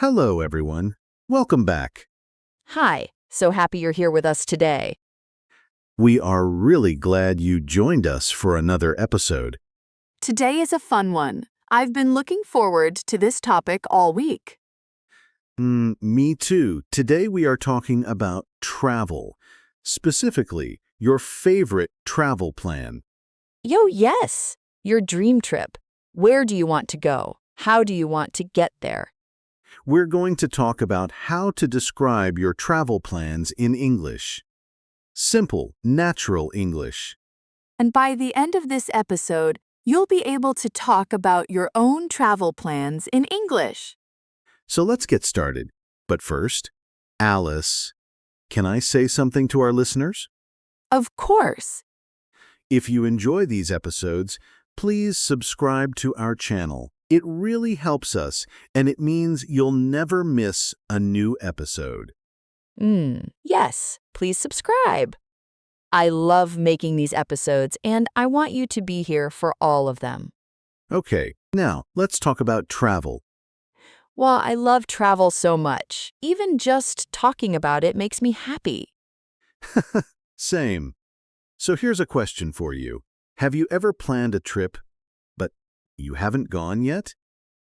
Hello, everyone. Welcome back. Hi, so happy you're here with us today. We are really glad you joined us for another episode. Today is a fun one. I've been looking forward to this topic all week. Me too. Today we are talking about travel, specifically your favorite travel plan. Yes, your dream trip. Where do you want to go? How do you want to get there? We're going to talk about how to describe your travel plans in English. Simple, natural English. And by the end of this episode, you'll be able to talk about your own travel plans in English. So let's get started. But first, Alice, can I say something to our listeners? Of course. If you enjoy these episodes, please subscribe to our channel. It really helps us, and it means you'll never miss a new episode. Yes, please subscribe. I love making these episodes, and I want you to be here for all of them. Okay, now let's talk about travel. Well, I love travel so much. Even just talking about it makes me happy. Same. So here's a question for you. Have you ever planned a trip, but you haven't gone yet?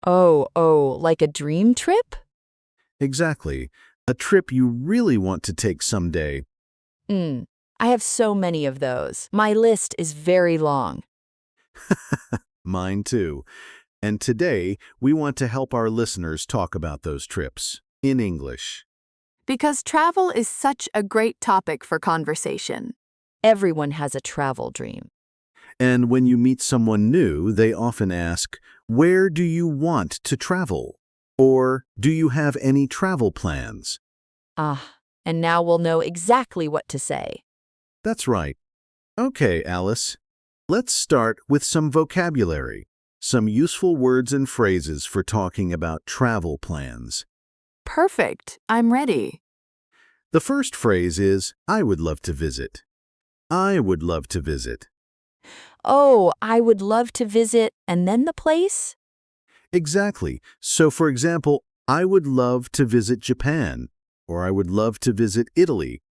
Like a dream trip? Exactly. A trip you really want to take someday. I have so many of those. My list is very long. Mine too. And today, we want to help our listeners talk about those trips in English. Because travel is such a great topic for conversation. Everyone has a travel dream. And when you meet someone new, they often ask, "Where do you want to travel?" Or, "Do you have any travel plans?" And now we'll know exactly what to say. That's right. Okay, Alice. Let's start with some vocabulary, some useful words and phrases for talking about travel plans. Perfect. I'm ready. The first phrase is, I would love to visit. I would love to visit. I would love to visit, and then the place? Exactly. So, for example, I would love to visit Japan, or I would love to visit Italy.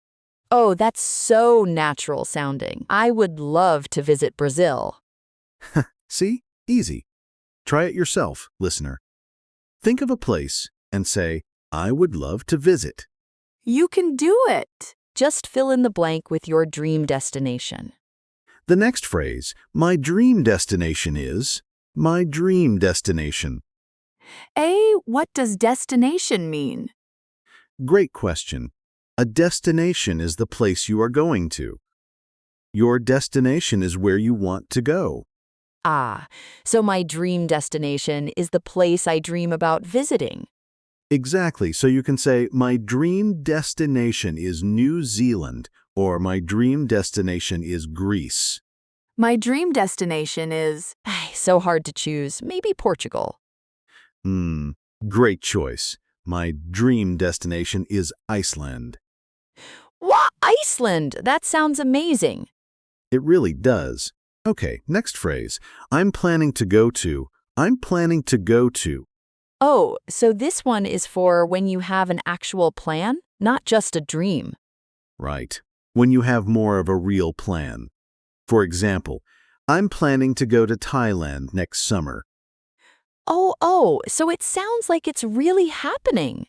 Oh, that's so natural sounding. I would love to visit Brazil. See? Easy. Try it yourself, listener. Think of a place and say, I would love to visit. You can do it. Just fill in the blank with your dream destination. The next phrase, my dream destination is, my dream destination. What does destination mean? Great question. A destination is the place you are going to. Your destination is where you want to go. So my dream destination is the place I dream about visiting. Exactly. So you can say, my dream destination is New Zealand, or my dream destination is Greece. My dream destination is... So hard to choose. Maybe Portugal. Great choice. My dream destination is Iceland. What? Iceland! That sounds amazing. It really does. Okay, next phrase. I'm planning to go to. I'm planning to go to. So this one is for when you have an actual plan, not just a dream. Right. When you have more of a real plan. For example, I'm planning to go to Thailand next summer. So it sounds like it's really happening.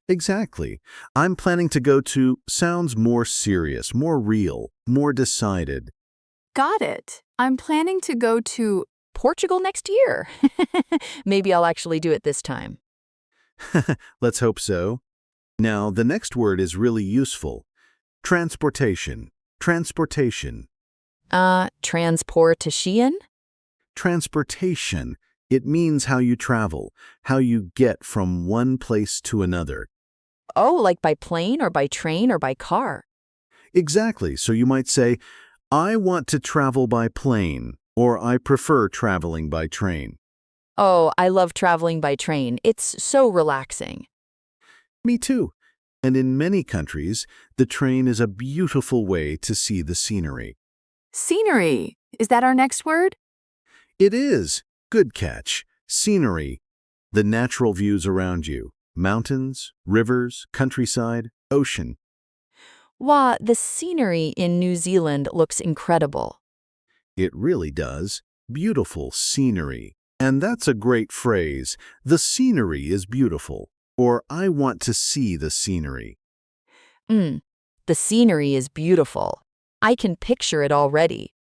Exactly. I'm planning to go to sounds more serious, more real, more decided. Got it. I'm planning to go to... Portugal next year. Maybe I'll actually do it this time. Let's hope so. Now, the next word is really useful. Transportation. Transportation. Transportation? Transportation. It means how you travel, how you get from one place to another. Like by plane or by train or by car. Exactly. So you might say, I want to travel by plane, or I prefer traveling by train. I love traveling by train. It's so relaxing. Me too. And in many countries, the train is a beautiful way to see the scenery. Scenery. Is that our next word? It is. Good catch. Scenery. The natural views around you. Mountains, rivers, countryside, ocean. Wow, the scenery in New Zealand looks incredible. It really does. Beautiful scenery. And that's a great phrase. The scenery is beautiful. Or I want to see the scenery. The scenery is beautiful. I can picture it already.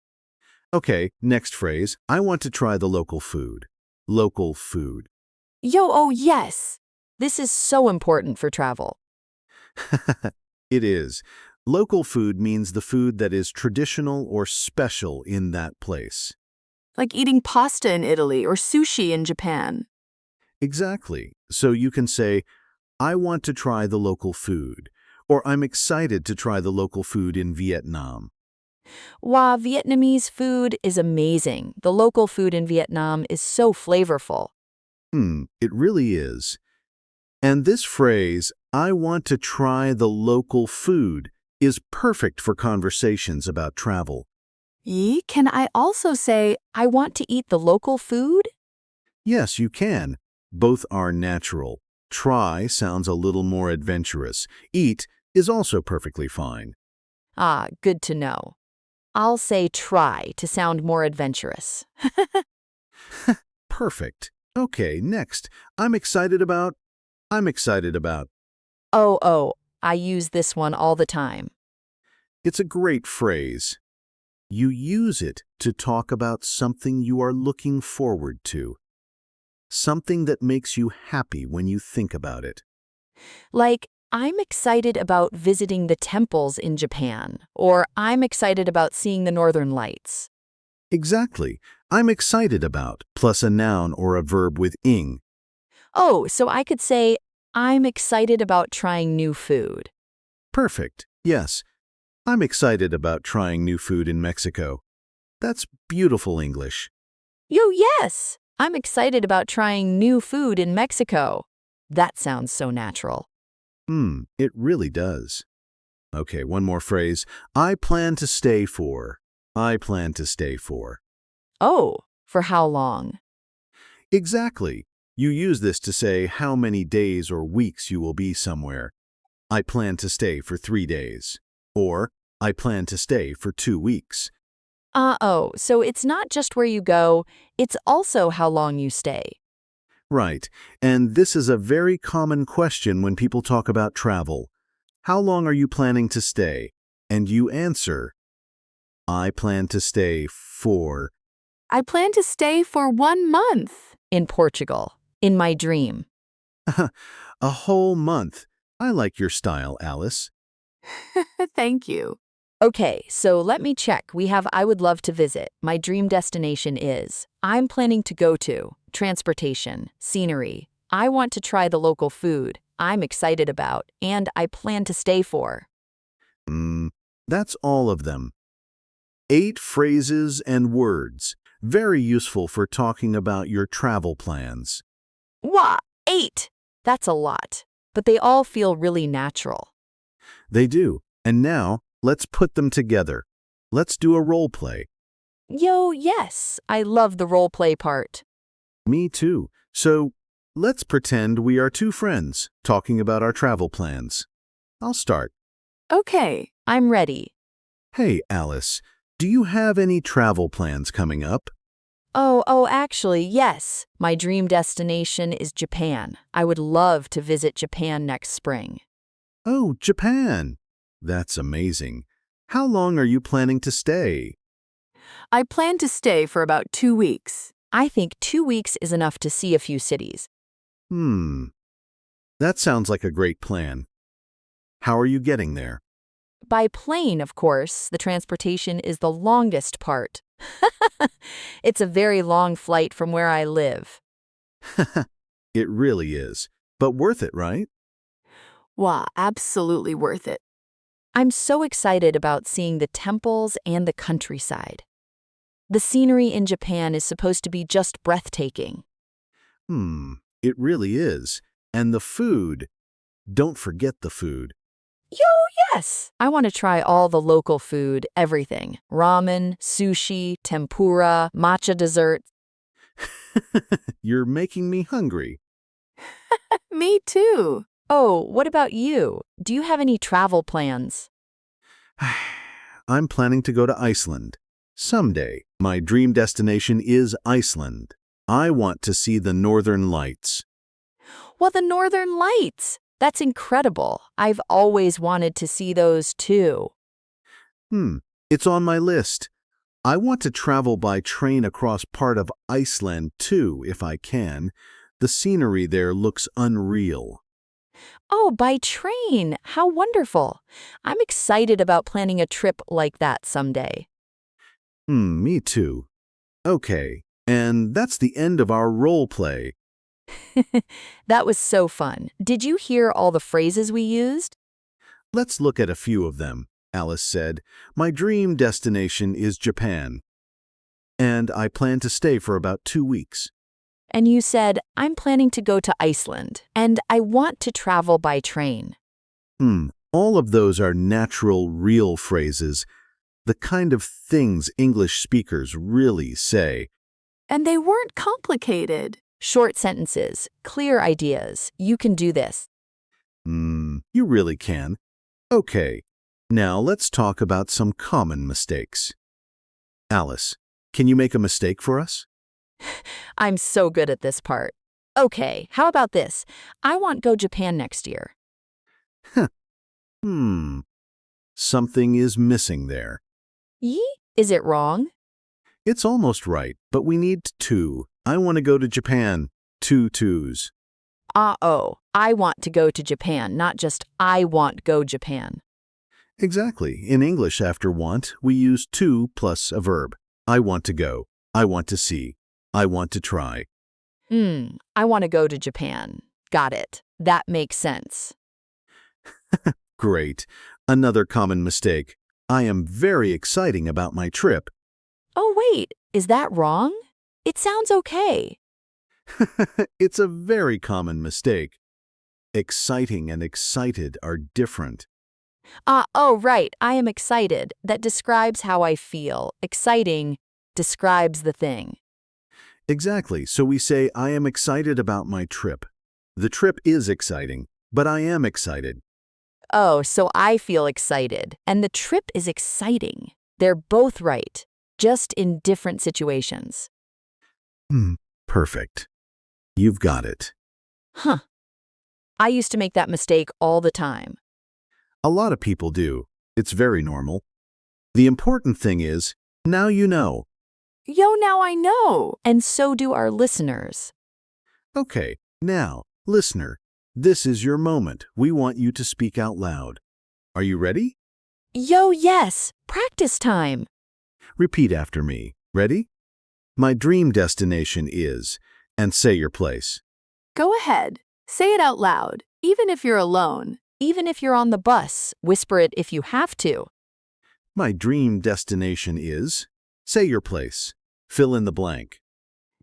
Okay, next phrase. I want to try the local food. Local food. Oh yes. This is so important for travel. It is. Local food means the food that is traditional or special in that place. Like eating pasta in Italy or sushi in Japan. Exactly. So you can say, I want to try the local food, or I'm excited to try the local food in Vietnam. Wow, Vietnamese food is amazing. The local food in Vietnam is so flavorful. It really is. And this phrase, I want to try the local food, is perfect for conversations about travel. Can I also say, I want to eat the local food? Yes, you can. Both are natural. Try sounds a little more adventurous. Eat is also perfectly fine. Ah, good to know. I'll say try to sound more adventurous. Perfect. Okay, next. I'm excited about. Oh, I use this one all the time. It's a great phrase. You use it to talk about something you are looking forward to. Something that makes you happy when you think about it. Like, I'm excited about visiting the temples in Japan, or I'm excited about seeing the Northern Lights. Exactly. I'm excited about, plus a noun or a verb with ing. Oh, so I could say, I'm excited about trying new food. Perfect. Yes. I'm excited about trying new food in Mexico. That's beautiful English. Yes, I'm excited about trying new food in Mexico. That sounds so natural. It really does. Okay, one more phrase. I plan to stay for. I plan to stay for. Oh, for how long? Exactly. You use this to say how many days or weeks you will be somewhere. I plan to stay for 3 days. Or, I plan to stay for 2 weeks. So it's not just where you go, it's also how long you stay. Right. And this is a very common question when people talk about travel. How long are you planning to stay? And you answer, I plan to stay for. I plan to stay for 1 month. In Portugal, in my dream. A whole month. I like your style, Alice. Thank you. Okay, so let me check. We have I would love to visit. My dream destination is. I'm planning to go to. Transportation, scenery. I want to try the local food. I'm excited about. And I plan to stay for. That's all of them. 8 phrases and words. Very useful for talking about your travel plans. Wow, 8! That's a lot. But they all feel really natural. They do. And now, let's put them together. Let's do a role play. Yes, I love the role play part. Me too. So, let's pretend we are 2 friends talking about our travel plans. I'll start. Okay. I'm ready. Hey, Alice, do you have any travel plans coming up? Actually, yes. My dream destination is Japan. I would love to visit Japan next spring. Oh, Japan. That's amazing. How long are you planning to stay? I plan to stay for about 2 weeks. I think 2 weeks is enough to see a few cities. That sounds like a great plan. How are you getting there? By plane, of course, the transportation is the longest part. It's a very long flight from where I live. It really is. But worth it, right? Wow, absolutely worth it. I'm so excited about seeing the temples and the countryside. The scenery in Japan is supposed to be just breathtaking. It really is. And the food. Don't forget the food. Yes! I want to try all the local food, everything. Ramen, sushi, tempura, matcha desserts. You're making me hungry. Me too. Oh, what about you? Do you have any travel plans? I'm planning to go to Iceland. Someday, my dream destination is Iceland. I want to see the Northern Lights. Well, the Northern Lights. That's incredible. I've always wanted to see those too. It's on my list. I want to travel by train across part of Iceland too, if I can. The scenery there looks unreal. Oh, by train. How wonderful. I'm excited about planning a trip like that someday. Me too. Okay, and that's the end of our role play. That was so fun. Did you hear all the phrases we used? Let's look at a few of them. Alice said, "My dream destination is Japan, and I plan to stay for about 2 weeks." And you said, I'm planning to go to Iceland, and I want to travel by train. All of those are natural, real phrases, the kind of things English speakers really say. And they weren't complicated. Short sentences, clear ideas. You can do this. You really can. Okay, now let's talk about some common mistakes. Alice, can you make a mistake for us? I'm so good at this part. Okay, how about this? I want go Japan next year. Something is missing there. Yee? Is it wrong? It's almost right, but we need 2. I want to go to Japan. 2 twos. I want to go to Japan, not just I want go Japan. Exactly. In English, after want, we use to plus a verb. I want to go. I want to see. I want to try. I want to go to Japan. Got it. That makes sense. Great. Another common mistake. I am very exciting about my trip. Oh, wait, is that wrong? It sounds okay. It's a very common mistake. Exciting and excited are different. Right, I am excited. That describes how I feel. Exciting describes the thing. Exactly, so we say, I am excited about my trip. The trip is exciting, but I am excited. Oh, so I feel excited, and the trip is exciting. They're both right, just in different situations. Perfect. You've got it. I used to make that mistake all the time. A lot of people do. It's very normal. The important thing is, now you know. Yo, now I know. And so do our listeners. Okay, now, listener, this is your moment. We want you to speak out loud. Are you ready? Yo, yes, practice time. Repeat after me. Ready? My dream destination is, and say your place. Go ahead. Say it out loud, even if you're alone. Even if you're on the bus, whisper it if you have to. My dream destination is, say your place. Fill in the blank.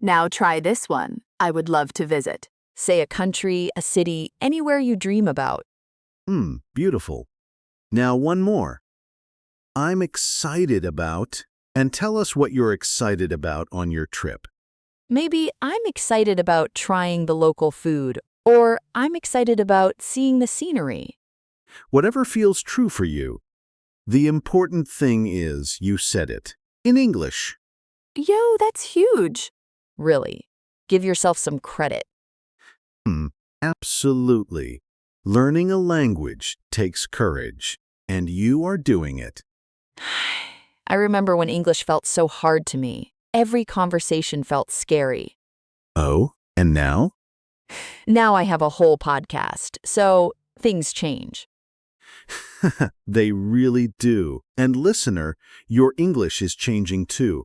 Now try this one. I would love to visit. Say a country, a city, anywhere you dream about. Beautiful. Now one more. I'm excited about, and tell us what you're excited about on your trip. Maybe I'm excited about trying the local food, or I'm excited about seeing the scenery. Whatever feels true for you. The important thing is you said it. In English. Yo, that's huge. Really, give yourself some credit. Absolutely. Learning a language takes courage, and you are doing it. I remember when English felt so hard to me. Every conversation felt scary. Oh, and now? Now I have a whole podcast, so things change. They really do. And listener, your English is changing too.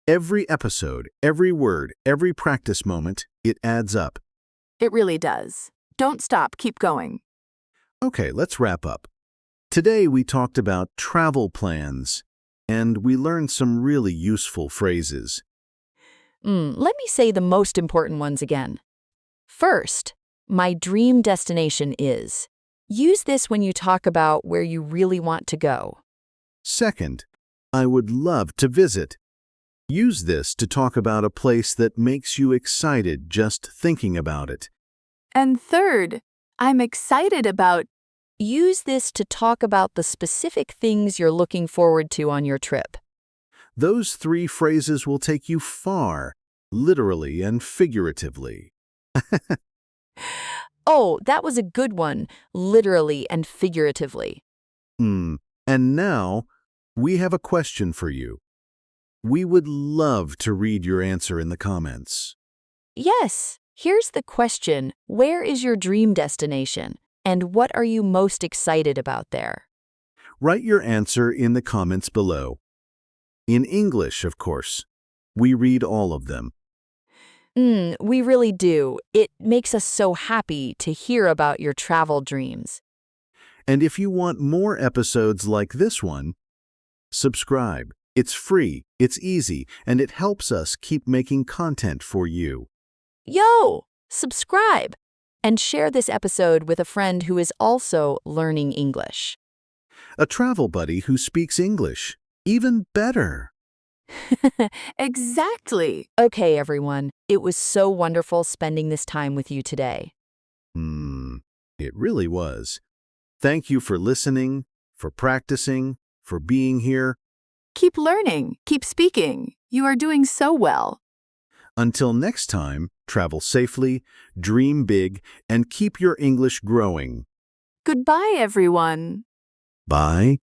Every episode, every word, every practice moment, it adds up. It really does. Don't stop, keep going. Okay, let's wrap up. Today we talked about travel plans, and we learned some really useful phrases. Let me say the most important ones again. First, my dream destination is. Use this when you talk about where you really want to go. Second, I would love to visit. Use this to talk about a place that makes you excited just thinking about it. And third, I'm excited about. Use this to talk about the specific things you're looking forward to on your trip. Those 3 phrases will take you far, literally and figuratively. Oh, that was a good one, literally and figuratively. And now, we have a question for you. We would love to read your answer in the comments. Yes, here's the question. Where is your dream destination? And what are you most excited about there? Write your answer in the comments below. In English, of course. We read all of them. We really do. It makes us so happy to hear about your travel dreams. And if you want more episodes like this one, subscribe. It's free, it's easy, and it helps us keep making content for you. Yo, subscribe and share this episode with a friend who is also learning English. A travel buddy who speaks English. Even better. Exactly. Okay, everyone. It was so wonderful spending this time with you today. It really was. Thank you for listening, for practicing, for being here. Keep learning, keep speaking. You are doing so well. Until next time, travel safely, dream big, and keep your English growing. Goodbye, everyone. Bye.